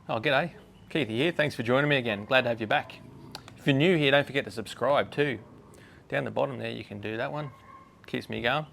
Oh, g'day. Keithy here. Thanks for joining me again. Glad to have you back. If you're new here, don't forget to subscribe too. Down the bottom there, you can do that one. Keeps me going.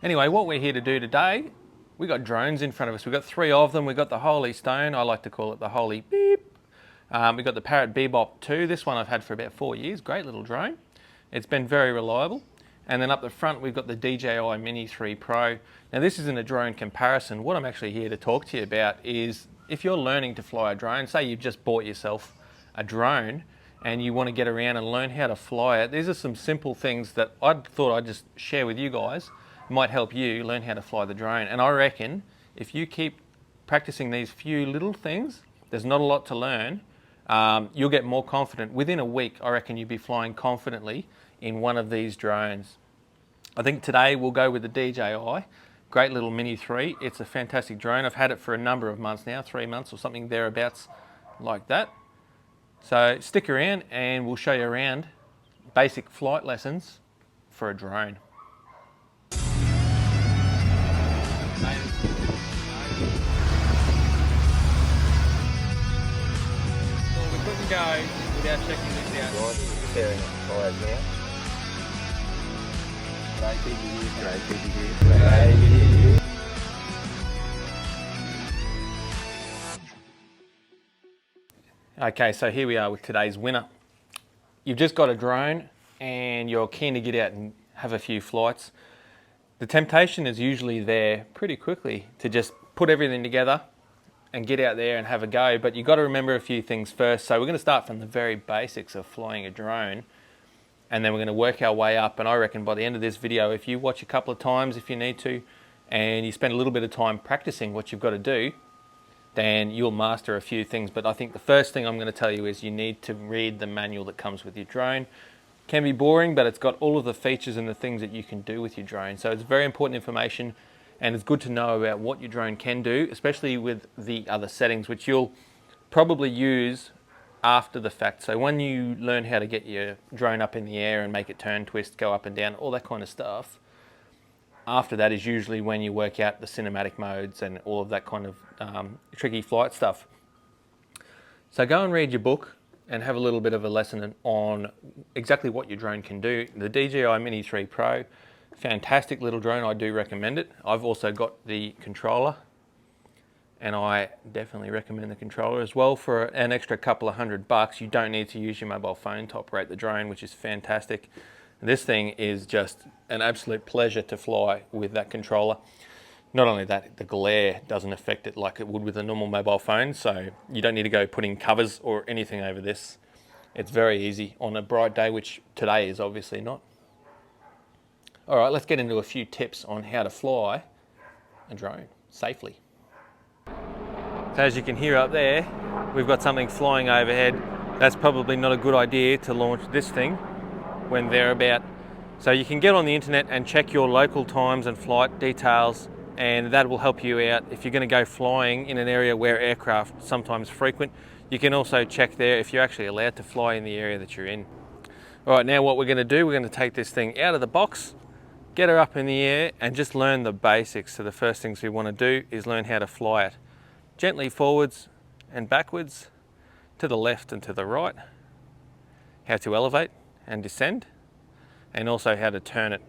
Anyway, what we're here to do today, we got drones in front of us. We've got 3 of them. We've got the Holy Stone. I like to call it the Holy Beep. We've got the Parrot Bebop 2. This one I've had for about 4 years. Great little drone. It's been very reliable. And then up the front, we've got the DJI Mini 3 Pro. Now this isn't a drone comparison. What I'm actually here to talk to you about is if you're learning to fly a drone, say you've just bought yourself a drone and you want to get around and learn how to fly it, these are some simple things that I thought I'd just share with you guys. It might help you learn how to fly the drone. And I reckon if you keep practicing these few little things, there's not a lot to learn, you'll get more confident. Within a week, I reckon you'll be flying confidently in one of these drones. I think today we'll go with the DJI. Great little Mini 3. It's a fantastic drone. I've had it for a number of months now, 3 months or something thereabouts like that. So stick around and we'll show you around basic flight lessons for a drone. Well, we couldn't go without checking this out. Staring at the fires now. Okay, so here we are with today's winner. You've just got a drone and you're keen to get out and have a few flights. The temptation is usually there pretty quickly to just put everything together and get out there and have a go, but you've got to remember a few things first. So we're going to start from the very basics of flying a drone, and then we're going to work our way up. And I reckon by the end of this video, if you watch a couple of times if you need to, and you spend a little bit of time practicing what you've got to do, then you'll master a few things. But I think the first thing I'm going to tell you is you need to read the manual that comes with your drone. It can be boring, but it's got all of the features and the things that you can do with your drone. So it's very important information, and it's good to know about what your drone can do, especially with the other settings, which you'll probably use after the fact. So when you learn how to get your drone up in the air and make it turn, twist, go up and down, all that kind of stuff, after that is usually when you work out the cinematic modes and all of that kind of tricky flight stuff. So go and read your book and have a little bit of a lesson on exactly what your drone can do. The DJI Mini 3 Pro, fantastic little drone. I do recommend it. I've also got the controller, and I definitely recommend the controller as well. For an extra couple of $100, you don't need to use your mobile phone to operate the drone, which is fantastic. This thing is just an absolute pleasure to fly with that controller. Not only that, the glare doesn't affect it like it would with a normal mobile phone, so you don't need to go putting covers or anything over this. It's very easy on a bright day, which today is obviously not. All right, let's get into a few tips on how to fly a drone safely. So as you can hear up there, we've got something flying overhead. That's probably not a good idea to launch this thing when they're about. So you can get on the internet and check your local times and flight details, and that will help you out if you're going to go flying in an area where aircraft sometimes frequent. You can also check there if you're actually allowed to fly in the area that you're in. All right, now what we're going to do, we're going to take this thing out of the box, get her up in the air, and just learn the basics. So the first things we want to do is learn how to fly it. Gently forwards and backwards, to the left and to the right, how to elevate and descend, and also how to turn it.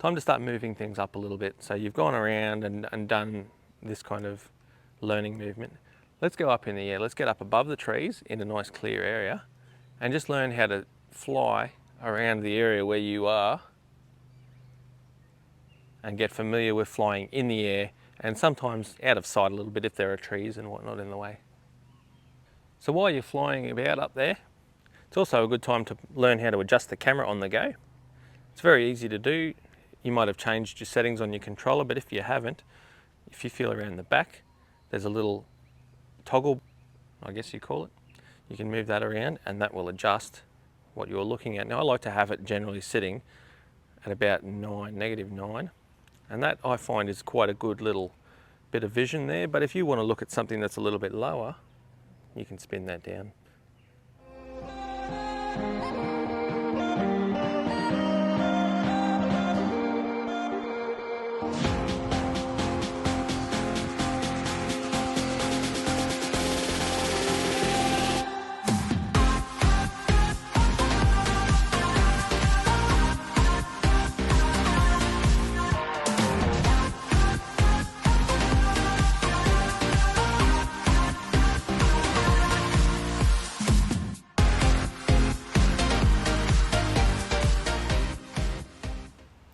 time to start moving things up a little bit. So you've gone around and done this kind of learning movement. Let's go up in the air. Let's get up above the trees in a nice clear area and just learn how to fly around the area where you are and get familiar with flying in the air and sometimes out of sight a little bit if there are trees and whatnot in the way. So while you're flying about up there, it's also a good time to learn how to adjust the camera on the go. It's very easy to do. You might have changed your settings on your controller, but if you haven't, if you feel around the back, there's a little toggle, I guess you call it. You can move that around and that will adjust what you're looking at. Now I like to have it generally sitting at about -9, and that I find is quite a good little bit of vision there, but if you want to look at something that's a little bit lower, you can spin that down.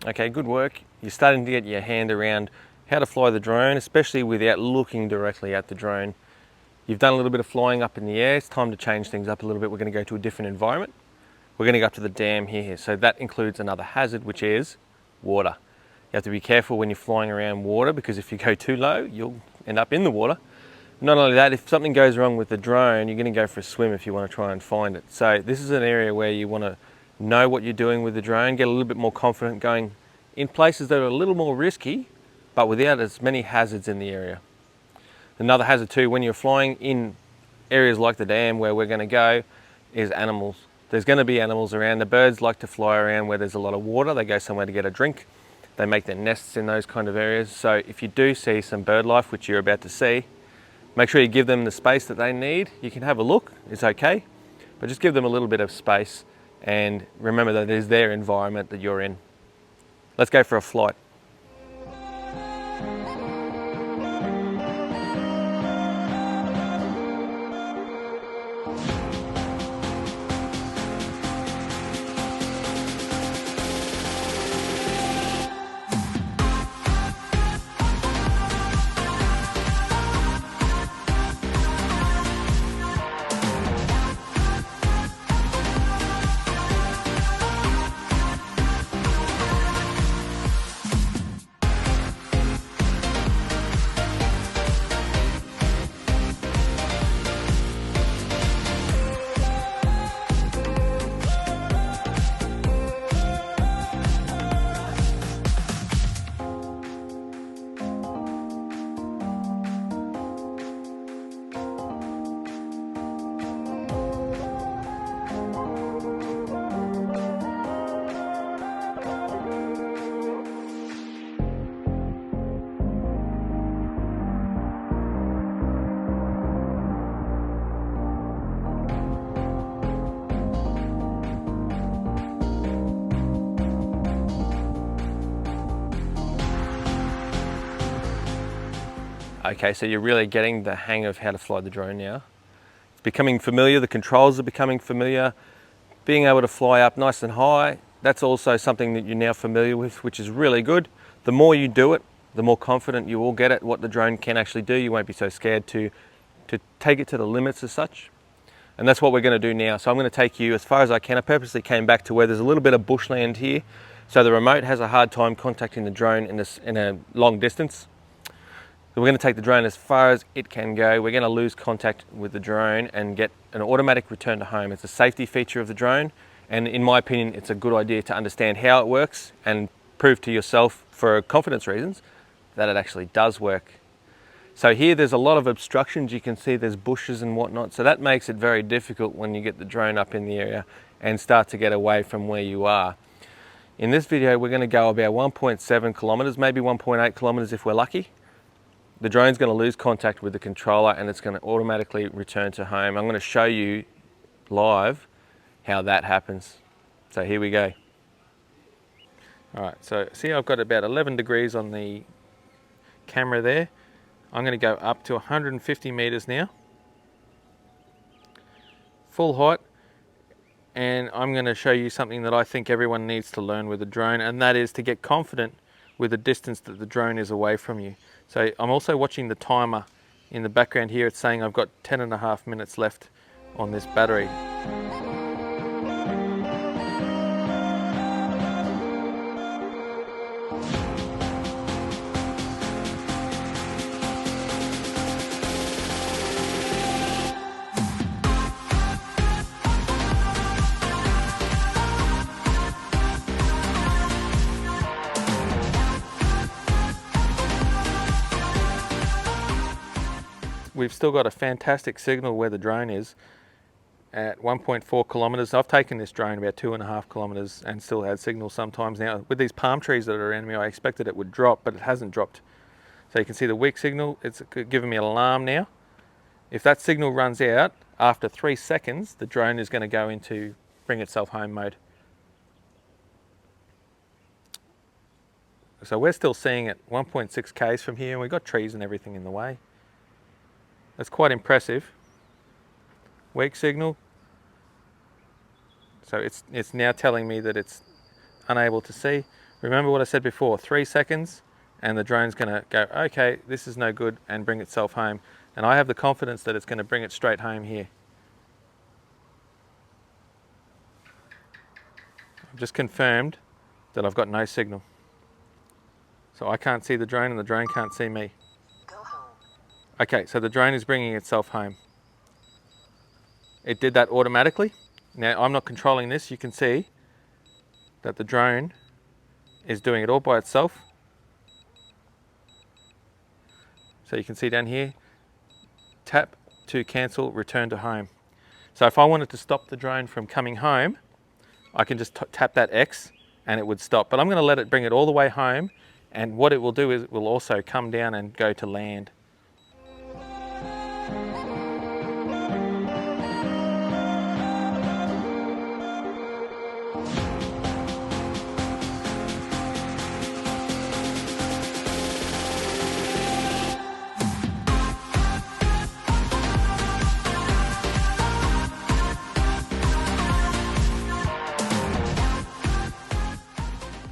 Okay, good work. You're starting to get your hand around how to fly the drone, especially without looking directly at the drone. You've done a little bit of flying up in the air. It's time to change things up a little bit. We're going to go to a different environment. We're going to go up to the dam here. So that includes another hazard, which is water. You have to be careful when you're flying around water, because if you go too low, you'll end up in the water. Not only that, if something goes wrong with the drone, you're going to go for a swim if you want to try and find it. So this is an area where you want to know what you're doing with the drone, get a little bit more confident going in places that are a little more risky, but without as many hazards in the area. Another hazard too, when you're flying in areas like the dam where we're going to go, is animals. There's going to be animals around. The birds like to fly around where there's a lot of water. They go somewhere to get a drink. They make their nests in those kind of areas. So if you do see some bird life, which you're about to see, make sure you give them the space that they need. You can have a look, it's okay, but just give them a little bit of space and remember that it is their environment that you're in. Let's go for a flight. Okay, so you're really getting the hang of how to fly the drone now. It's becoming familiar, the controls are becoming familiar. Being able to fly up nice and high, that's also something that you're now familiar with, which is really good. The more you do it, the more confident you will get at what the drone can actually do. You won't be so scared to take it to the limits as such. And that's what we're going to do now. So I'm going to take you as far as I can. I purposely came back to where there's a little bit of bushland here, so the remote has a hard time contacting the drone in a long distance. So we're going to take the drone as far as it can go. We're going to lose contact with the drone and get an automatic return to home. It's a safety feature of the drone, and in my opinion, it's a good idea to understand how it works and prove to yourself, for confidence reasons, that it actually does work. So here there's a lot of obstructions. You can see there's bushes and whatnot, so that makes it very difficult when you get the drone up in the area and start to get away from where you are. In this video, we're going to go about 1.7 kilometers, maybe 1.8 kilometers if we're lucky. The drone's going to lose contact with the controller and it's going to automatically return to home. I'm going to show you live how that happens. So here we go. All right, so see I've got about 11 degrees on the camera there. I'm going to go up to 150 meters now, full height, and I'm going to show you something that I think everyone needs to learn with a drone, and that is to get confident with the distance that the drone is away from you. So I'm also watching the timer in the background here. It's saying I've got 10.5 minutes left on this battery. We've still got a fantastic signal where the drone is at 1.4 kilometers. I've taken this drone about 2.5 kilometers and still had signal sometimes. Now with these palm trees that are around me, I expected it would drop, but it hasn't dropped. So you can see the weak signal, it's giving me an alarm now. If that signal runs out after 3 seconds, the drone is going to go into bring itself home mode. So we're still seeing it 1.6 k's from here, and we've got trees and everything in the way. That's quite impressive. Weak signal. So it's now telling me that it's unable to see. Remember what I said before, 3 seconds and the drone's going to go, okay, this is no good, and bring itself home. And I have the confidence that it's going to bring it straight home here. I've just confirmed that I've got no signal. So I can't see the drone and the drone can't see me. Okay, so the drone is bringing itself home. It did that automatically. Now I'm not controlling this. You can see that the drone is doing it all by itself. So you can see down here, tap to cancel, return to home. So if I wanted to stop the drone from coming home, I can just tap that X and it would stop. But I'm going to let it bring it all the way home, and what it will do is it will also come down and go to land.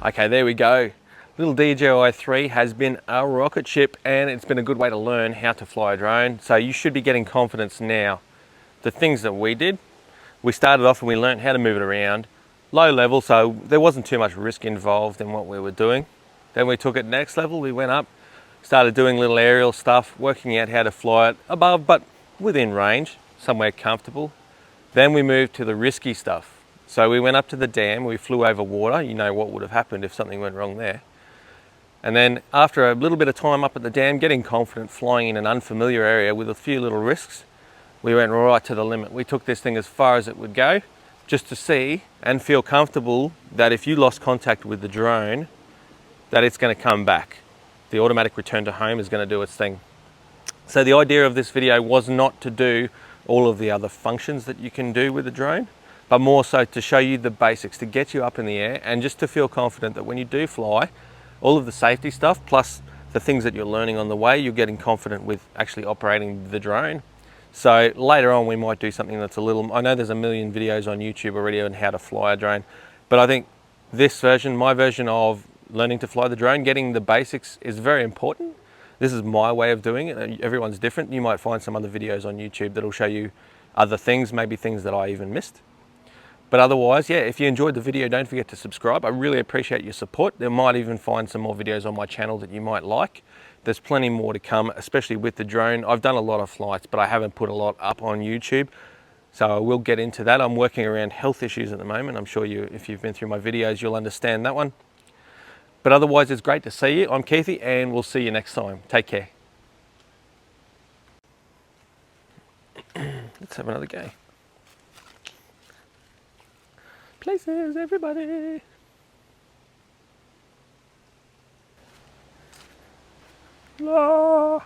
Okay, there we go. Little DJI 3 has been a rocket ship, and it's been a good way to learn how to fly a drone. So you should be getting confidence now. The things that we did, we started off and we learned how to move it around. Low level, so there wasn't too much risk involved in what we were doing. Then we took it next level, we went up, started doing little aerial stuff, working out how to fly it above but within range, somewhere comfortable. Then we moved to the risky stuff. So we went up to the dam, we flew over water. You know what would have happened if something went wrong there. And then after a little bit of time up at the dam, getting confident flying in an unfamiliar area with a few little risks, we went right to the limit. We took this thing as far as it would go, just to see and feel comfortable that if you lost contact with the drone, that it's going to come back. The automatic return to home is going to do its thing. So the idea of this video was not to do all of the other functions that you can do with the drone, but more so to show you the basics, to get you up in the air and just to feel confident that when you do fly, all of the safety stuff plus the things that you're learning on the way, you're getting confident with actually operating the drone. So later on we might do something that's a little, I know there's a million videos on YouTube already on how to fly a drone, but I think this version, my version of learning to fly the drone, getting the basics is very important. This is my way of doing it. Everyone's different. You might find some other videos on YouTube that'll show you other things, maybe things that I even missed. But otherwise, yeah, if you enjoyed the video, don't forget to subscribe. I really appreciate your support. There might even find some more videos on my channel that you might like. There's plenty more to come, especially with the drone. I've done a lot of flights, but I haven't put a lot up on YouTube. So I will get into that. I'm working around health issues at the moment. I'm sure if you've been through my videos, you'll understand that one. But otherwise, it's great to see you. I'm Keithy, and we'll see you next time. Take care. Let's have another go. Places, everybody. La.